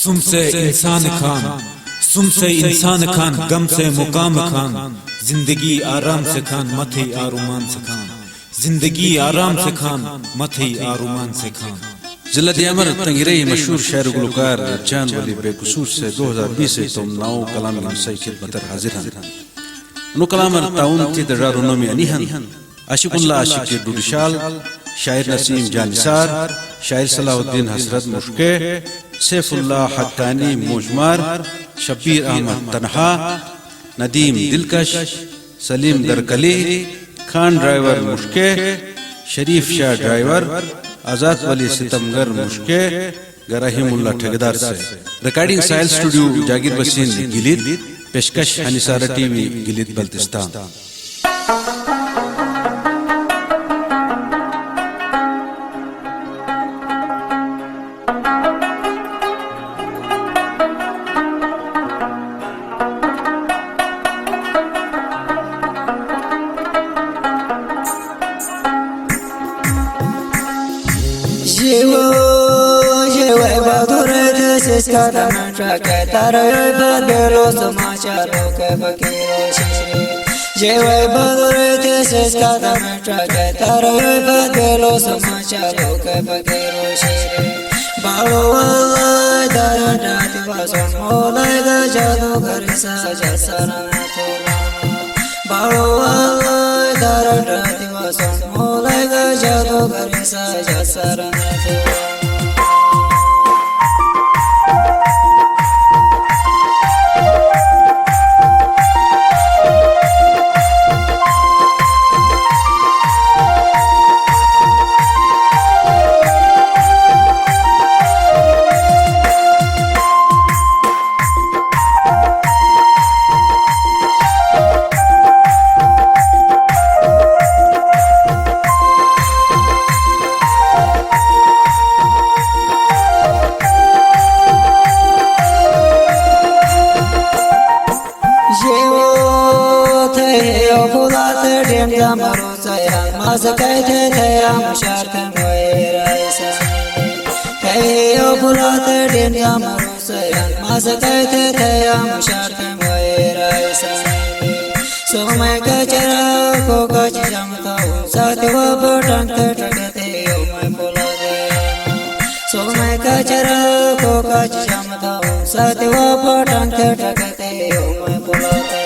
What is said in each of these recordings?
सुन से इंसान खान, सुन से इंसान खान, गम से मुकाम खान, जिंदगी आराम से खान, मथे आरुमान से खान, जिंदगी आराम से खान, मथे आरुमान से खान। जिला दियामर तंगिरई मशहूर शायर गुलकार चांद वली बेकसूर से 2020 से तुम नाओ कलाम इंसाई खिदमत हाजिर हैं। नो कलामर ताउन ती दरारुनो में अनिहन आशिकुल्ला आशिक के दुरशाल, शायर नसीम जानिसार, शायर सलाहुद्दीन हसरत मुश्के, सैफुल्लाह हक्कानी मुजमार, शबीर अहमद तनहा, नदीम दिलकश, सलीम दरकली, खान ड्राइवर मुश्के, शरीफ शाह ड्राइवर, आजाद वली सितमगर मुश्के, गराहिमुल्ला ठेकेदार से। रिकॉर्डिंग साइल स्टूडियो जागीर बसीन गिलिद, पेशकश हनी सारा TV Gilgit Baltistan. Sara tara badelo samacharo ke bakiro shishri jewe badurete seskada metra tara badelo samacharo ke bakiro shishri balo Allah dara dati vason molai ga jadu garisa jasara thola balo Allah dara dati vason molai ga jadu garisa jasara thola Masakayte thaya musharthan vairaisa Heyo pulate dinya marusaya Masakayte thaya musharthan vairaisa Somay kachara ko kachamta Satwa potante tragate yomay pulate Somay kachara ko kachamta Satwa potante tragate yomay pulate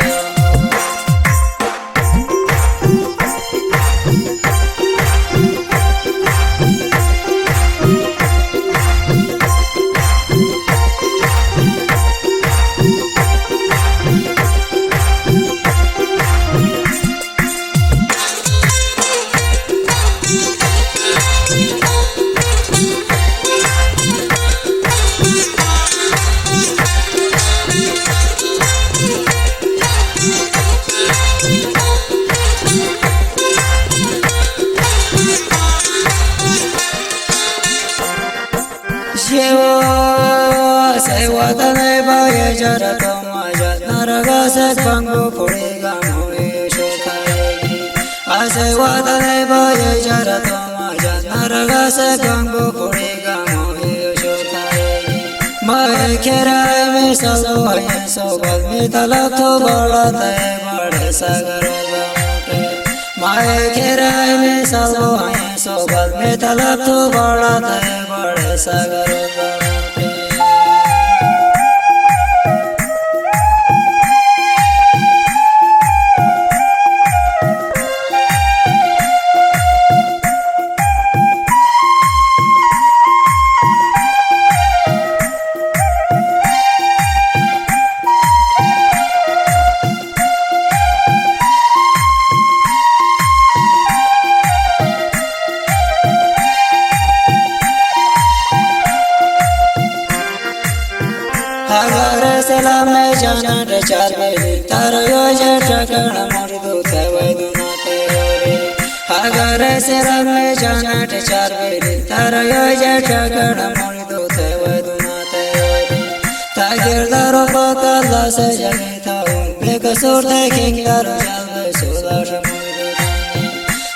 Qasoor de kingar jalve sudar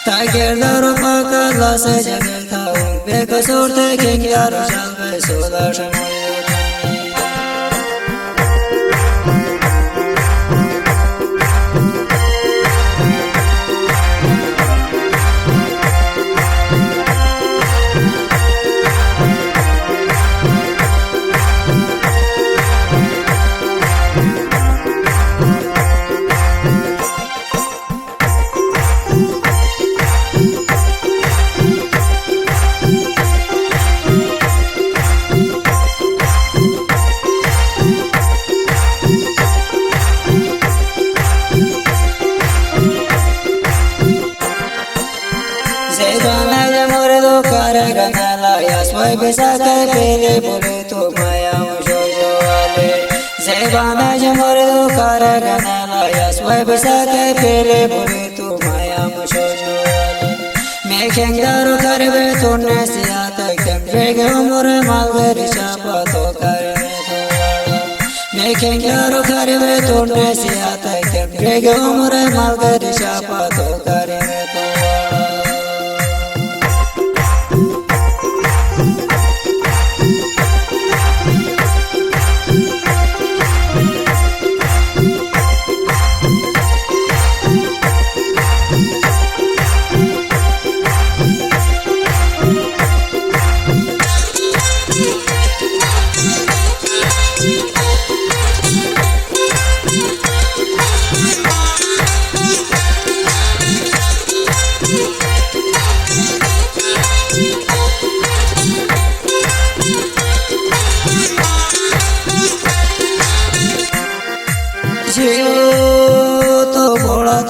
Tager daru pakala se jagal thaun Qasoor de kingar jalve sudar pele bole tu maya jojo ale zebana jamor do karagana la yas vai besake pele bole tu maya jojo ale mekengaro karbe tonne siata kem rege umore malgari chapa to karbe to mekengaro karbe tonne siata kem rege umore malgari chapa to karbe to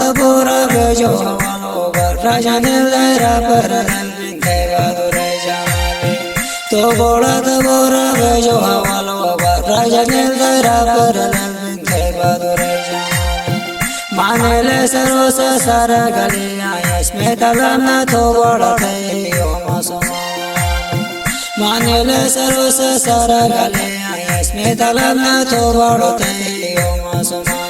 तो बोरा बेजो हवालो राजा ने लहरा पर बिंदे बहादुर जमाले तो बोरा बेजो हवालो राजा ने लहरा पर बिंदे बहादुर जमाले माने ले सरो से सारा गलियां इसमें तलम न तो बोरा थे यो मासूमा माने ले सरो से सारा गलियां इसमें तलम न तो बोरा थे यो मासूमा